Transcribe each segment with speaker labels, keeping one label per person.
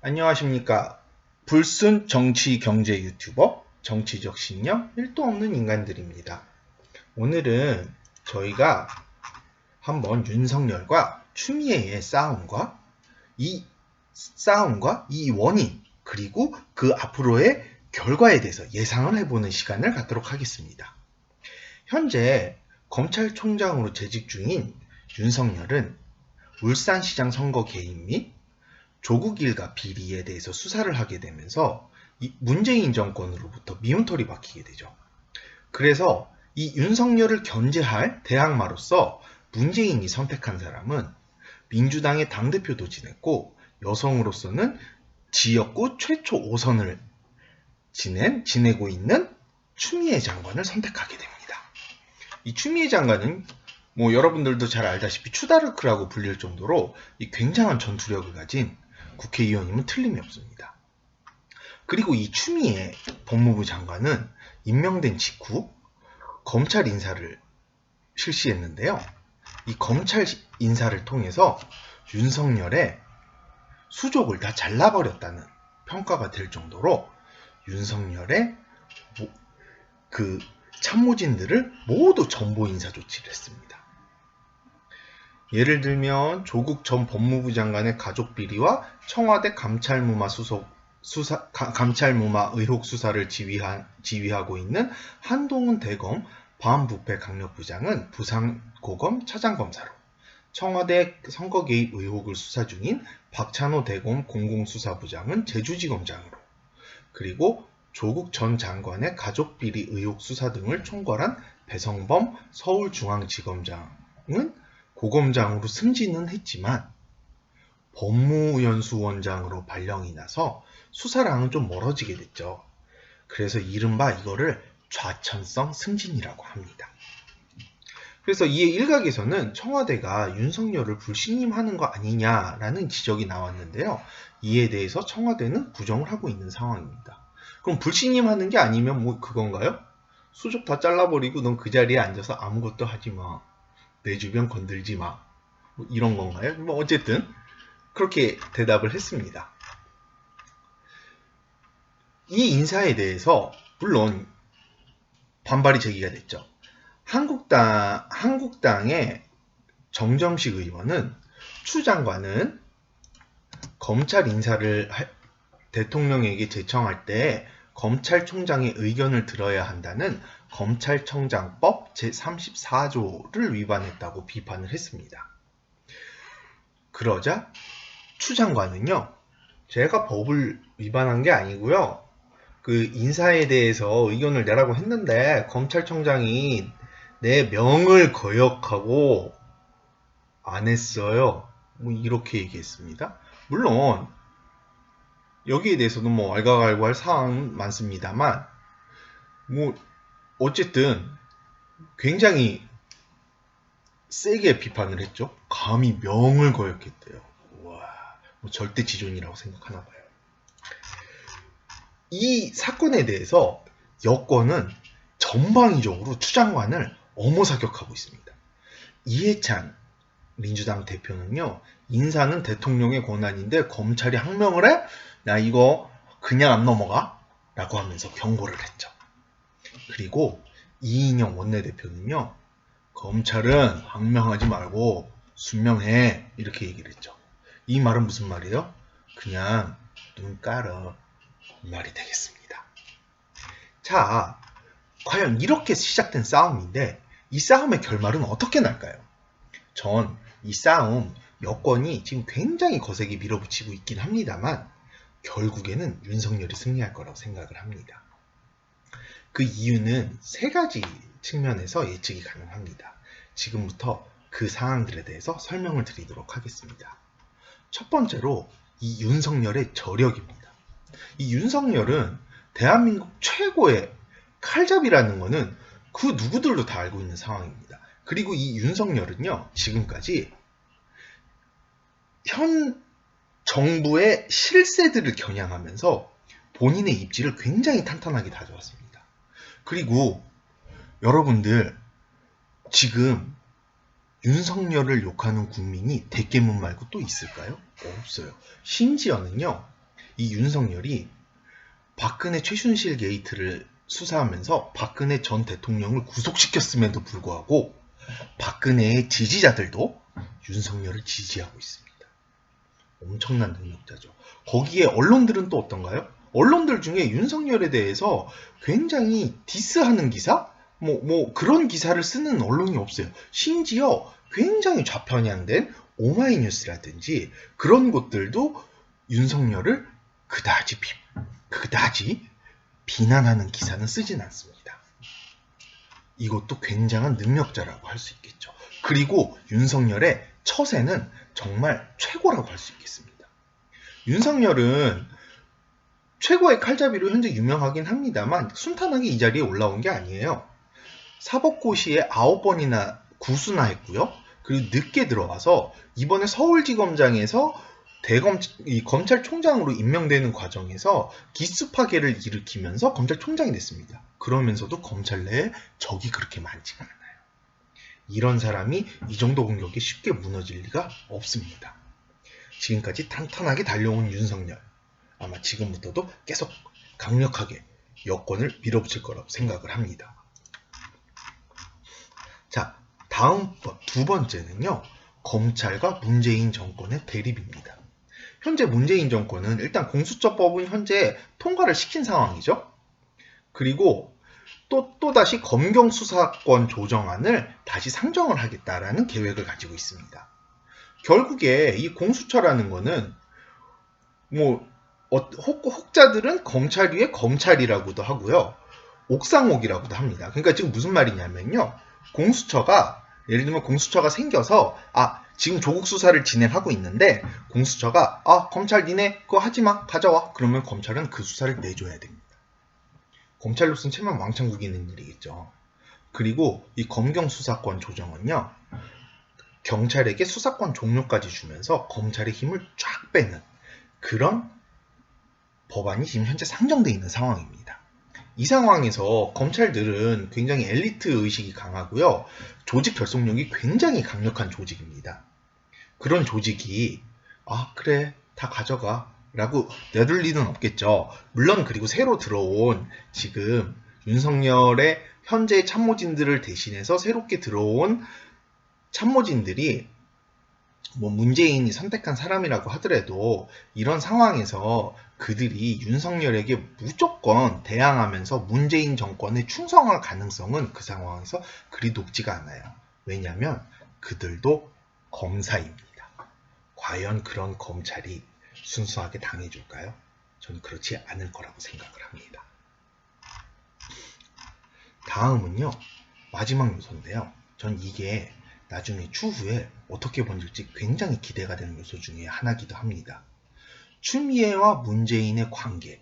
Speaker 1: 안녕하십니까. 불순 정치 경제 유튜버 정치적 신념 1도 없는 인간들입니다. 오늘은 저희가 한번 윤석열과 추미애의 싸움과 이 원인 그리고 그 앞으로의 결과에 대해서 예상을 해보는 시간을 갖도록 하겠습니다. 현재 검찰총장으로 재직 중인 윤석열은 울산시장 선거 개입 및 조국 일가 비리에 대해서 수사를 하게 되면서 이 문재인 정권으로부터 미움털이 박히게 되죠. 그래서 이 윤석열을 견제할 대항마로서 문재인이 선택한 사람은 민주당의 당대표도 지냈고 여성으로서는 지역구 최초 5선을 지내고 있는 추미애 장관을 선택하게 됩니다. 이 추미애 장관은 여러분들도 잘 알다시피 추다르크라고 불릴 정도로 이 굉장한 전투력을 가진 국회의원임은 틀림이 없습니다. 그리고 이 추미애 법무부 장관은 임명된 직후 검찰 인사를 실시했는데요. 이 검찰 인사를 통해서 윤석열의 수족을 다 잘라버렸다는 평가가 될 정도로 윤석열의 그 참모진들을 모두 전보 인사 조치를 했습니다. 예를 들면 조국 전 법무부 장관의 가족 비리와 청와대 감찰무마 의혹 수사를 지휘하고 있는 한동훈 대검 반부패 강력부장은 부산고검 차장검사로, 청와대 선거 개입 의혹을 수사 중인 박찬호 대검 공공수사부장은 제주지검장으로, 그리고 조국 전 장관의 가족 비리 의혹 수사 등을 총괄한 배성범 서울중앙지검장은 고검장으로 승진은 했지만 법무연수원장으로 발령이 나서 수사랑은 좀 멀어지게 됐죠. 그래서 이른바 이거를 좌천성 승진이라고 합니다. 그래서 이에 일각에서는 청와대가 윤석열을 불신임하는 거 아니냐라는 지적이 나왔는데요. 이에 대해서 청와대는 부정을 하고 있는 상황입니다. 그럼 불신임하는 게 아니면 그건가요? 수족 다 잘라버리고 넌 그 자리에 앉아서 아무것도 하지 마. 내 주변 건들지 마. 이런 건가요? 어쨌든 그렇게 대답을 했습니다. 이 인사에 대해서 물론 반발이 제기가 됐죠. 한국당의 정점식 의원은 추 장관은 검찰 인사를 대통령에게 제청할 때 검찰총장의 의견을 들어야 한다는 검찰청장법 제34조를 위반했다고 비판을 했습니다. 그러자 추 장관은요, 제가 법을 위반한 게 아니고요, 그 인사에 대해서 의견을 내라고 했는데 검찰청장이 내 명을 거역하고 안 했어요. 이렇게 얘기했습니다. 물론 여기에 대해서는 알갈갈할 사항은 많습니다만 어쨌든 굉장히 세게 비판을 했죠. 감히 명을 거역했대요. 와, 절대 지존이라고 생각하나 봐요. 이 사건에 대해서 여권은 전방위적으로 추 장관을 엄호사격하고 있습니다. 이해찬 민주당 대표는요, 인사는 대통령의 권한인데 검찰이 항명을 해? 나 이거 그냥 안 넘어가? 라고 하면서 경고를 했죠. 그리고 이인영 원내대표는요, 검찰은 항명하지 말고 순명해, 이렇게 얘기를 했죠. 이 말은 무슨 말이에요? 그냥 눈 깔어 말이 되겠습니다. 자, 과연 이렇게 시작된 싸움인데 이 싸움의 결말은 어떻게 날까요? 전 이 싸움 여권이 지금 굉장히 거세게 밀어붙이고 있긴 합니다만 결국에는 윤석열이 승리할 거라고 생각을 합니다. 그 이유는 세 가지 측면에서 예측이 가능합니다. 지금부터 그 상황들에 대해서 설명을 드리도록 하겠습니다. 첫 번째로 이 윤석열의 저력입니다. 이 윤석열은 대한민국 최고의 칼잡이라는 것은 그 누구들도 다 알고 있는 상황입니다. 그리고 이 윤석열은요, 지금까지 현 정부의 실세들을 겨냥하면서 본인의 입지를 굉장히 탄탄하게 다져왔습니다. 그리고 여러분들 지금 윤석열을 욕하는 국민이 대깨문 말고 또 있을까요? 없어요. 심지어는요, 이 윤석열이 박근혜 최순실 게이트를 수사하면서 박근혜 전 대통령을 구속시켰음에도 불구하고 박근혜의 지지자들도 윤석열을 지지하고 있습니다. 엄청난 능력자죠. 거기에 언론들은 또 어떤가요? 언론들 중에 윤석열에 대해서 굉장히 디스하는 기사? 그런 기사를 쓰는 언론이 없어요. 심지어 굉장히 좌편향된 오마이뉴스라든지 그런 곳들도 윤석열을 그다지 비난하는 기사는 쓰진 않습니다. 이것도 굉장한 능력자라고 할 수 있겠죠. 그리고 윤석열의 처세는 정말 최고라고 할 수 있겠습니다. 윤석열은 최고의 칼잡이로 현재 유명하긴 합니다만 순탄하게 이 자리에 올라온 게 아니에요. 사법고시에 9번이나 구수나 했고요. 그리고 늦게 들어와서 이번에 서울지검장에서 검찰총장으로 임명되는 과정에서 기습파괴를 일으키면서 검찰총장이 됐습니다. 그러면서도 검찰 내에 적이 그렇게 많지가 않아요. 이런 사람이 이 정도 공격에 쉽게 무너질 리가 없습니다. 지금까지 탄탄하게 달려온 윤석열, 아마 지금부터도 계속 강력하게 여권을 밀어붙일 거라고 생각을 합니다. 자, 다음 두 번째는요. 검찰과 문재인 정권의 대립입니다. 현재 문재인 정권은 일단 공수처법은 현재 통과를 시킨 상황이죠. 그리고 또다시 검경수사권 조정안을 다시 상정을 하겠다라는 계획을 가지고 있습니다. 결국에 이 공수처라는 거는 혹자들은 검찰 위에 검찰이라고도 하고요. 옥상옥이라고도 합니다. 그러니까 지금 무슨 말이냐면요. 예를 들면 공수처가 생겨서 지금 조국 수사를 진행하고 있는데 공수처가 검찰 니네 그거 하지마 가져와. 그러면 검찰은 그 수사를 내줘야 됩니다. 검찰로서는 체면 왕창국이 있는 일이겠죠. 그리고 이 검경수사권 조정은요. 경찰에게 수사권 종료까지 주면서 검찰의 힘을 쫙 빼는 그런 법안이 지금 현재 상정되어 있는 상황입니다. 이 상황에서 검찰들은 굉장히 엘리트 의식이 강하고요. 조직 결속력이 굉장히 강력한 조직입니다. 그런 조직이 그래 다 가져가 라고 내둘 리는 없겠죠. 물론 그리고 새로 들어온 지금 윤석열의 현재 참모진들을 대신해서 새롭게 들어온 참모진들이 문재인이 선택한 사람이라고 하더라도 이런 상황에서 그들이 윤석열에게 무조건 대항하면서 문재인 정권에 충성할 가능성은 그 상황에서 그리 높지가 않아요. 왜냐하면 그들도 검사입니다. 과연 그런 검찰이 순수하게 당해줄까요? 저는 그렇지 않을 거라고 생각을 합니다. 다음은요. 마지막 요소인데요. 전 이게 나중에 추후에 어떻게 번질지 굉장히 기대가 되는 요소 중에 하나이기도 합니다. 추미애와 문재인의 관계,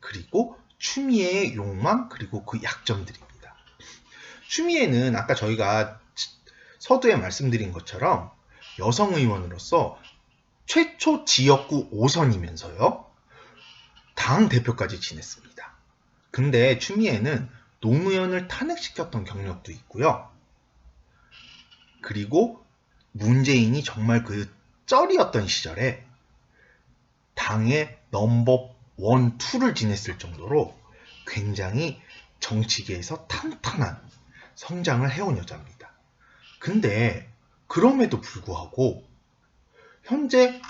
Speaker 1: 그리고 추미애의 욕망, 그리고 그 약점들입니다. 추미애는 아까 저희가 서두에 말씀드린 것처럼 여성 의원으로서 최초 지역구 5선이면서요. 당 대표까지 지냈습니다. 근데 추미애는 노무현을 탄핵시켰던 경력도 있고요. 그리고 문재인이 정말 그 쩔이었던 시절에 당의 넘버 1, 2를 지냈을 정도로 굉장히 정치계에서 탄탄한 성장을 해온 여자입니다. 근데 그럼에도 불구하고 현재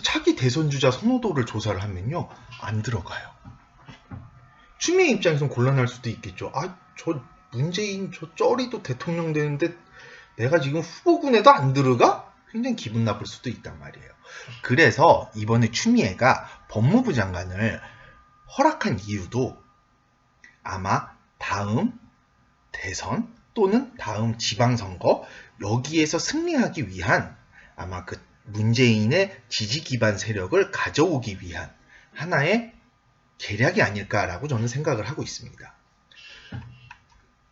Speaker 1: 차기 대선주자 선호도를 조사를 하면요. 안 들어가요. 추미애 입장에서는 곤란할 수도 있겠죠. 저 문재인 저 쩌리도 대통령 되는데 내가 지금 후보군에도 안 들어가? 굉장히 기분 나쁠 수도 있단 말이에요. 그래서 이번에 추미애가 법무부 장관을 허락한 이유도 아마 다음 대선 또는 다음 지방선거 여기에서 승리하기 위한 아마 그 문재인의 지지 기반 세력을 가져오기 위한 하나의 계략이 아닐까라고 저는 생각을 하고 있습니다.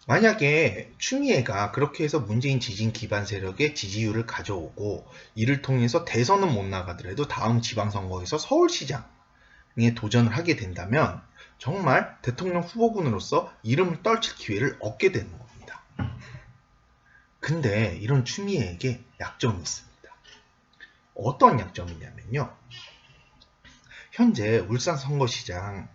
Speaker 1: 만약에 추미애가 그렇게 해서 문재인 지지 기반 세력의 지지율을 가져오고 이를 통해서 대선은 못 나가더라도 다음 지방선거에서 서울시장에 도전을 하게 된다면 정말 대통령 후보군으로서 이름을 떨칠 기회를 얻게 되는 겁니다. 근데 이런 추미애에게 약점이 있습니다. 어떤 약점이냐면요. 현재 울산 선거시장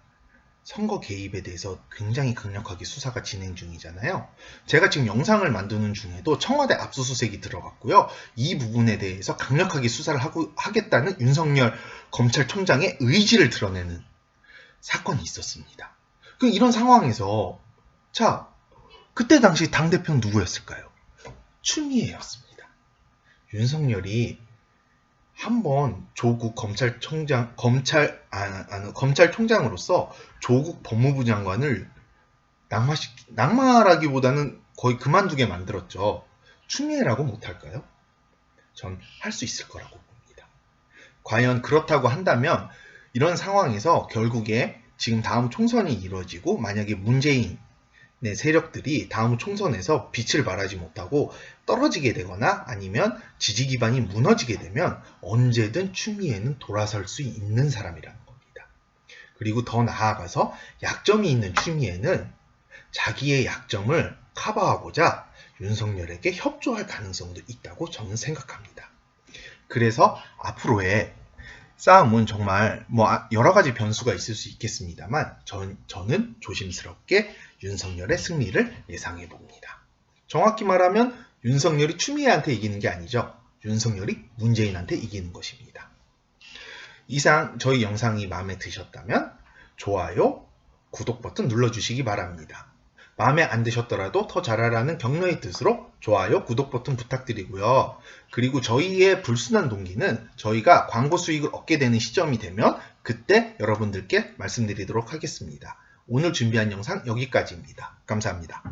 Speaker 1: 선거 개입에 대해서 굉장히 강력하게 수사가 진행 중이잖아요. 제가 지금 영상을 만드는 중에도 청와대 압수수색이 들어갔고요. 이 부분에 대해서 강력하게 수사를 하겠다는 윤석열 검찰총장의 의지를 드러내는 사건이 있었습니다. 이런 상황에서 자, 그때 당시 당대표는 누구였을까요? 추미애였습니다. 윤석열이 한번 조국 검찰총장으로서 조국 법무부 장관을 낙마라기보다는 거의 그만두게 만들었죠. 추미애라고 못할까요? 전 할 수 있을 거라고 봅니다. 과연 그렇다고 한다면 이런 상황에서 결국에 지금 다음 총선이 이루어지고 만약에 문재인의 세력들이 다음 총선에서 빛을 발하지 못하고 떨어지게 되거나 아니면 지지 기반이 무너지게 되면 언제든 추미애는 돌아설 수 있는 사람이라는 겁니다. 그리고 더 나아가서 약점이 있는 추미애는 자기의 약점을 커버하고자 윤석열에게 협조할 가능성도 있다고 저는 생각합니다. 그래서 앞으로의 싸움은 정말 여러 가지 변수가 있을 수 있겠습니다만 저는 조심스럽게 윤석열의 승리를 예상해 봅니다. 정확히 말하면 윤석열이 추미애한테 이기는 게 아니죠. 윤석열이 문재인한테 이기는 것입니다. 이상 저희 영상이 마음에 드셨다면 좋아요, 구독 버튼 눌러주시기 바랍니다. 마음에 안 드셨더라도 더 잘하라는 격려의 뜻으로 좋아요, 구독 버튼 부탁드리고요. 그리고 저희의 불순한 동기는 저희가 광고 수익을 얻게 되는 시점이 되면 그때 여러분들께 말씀드리도록 하겠습니다. 오늘 준비한 영상 여기까지입니다. 감사합니다.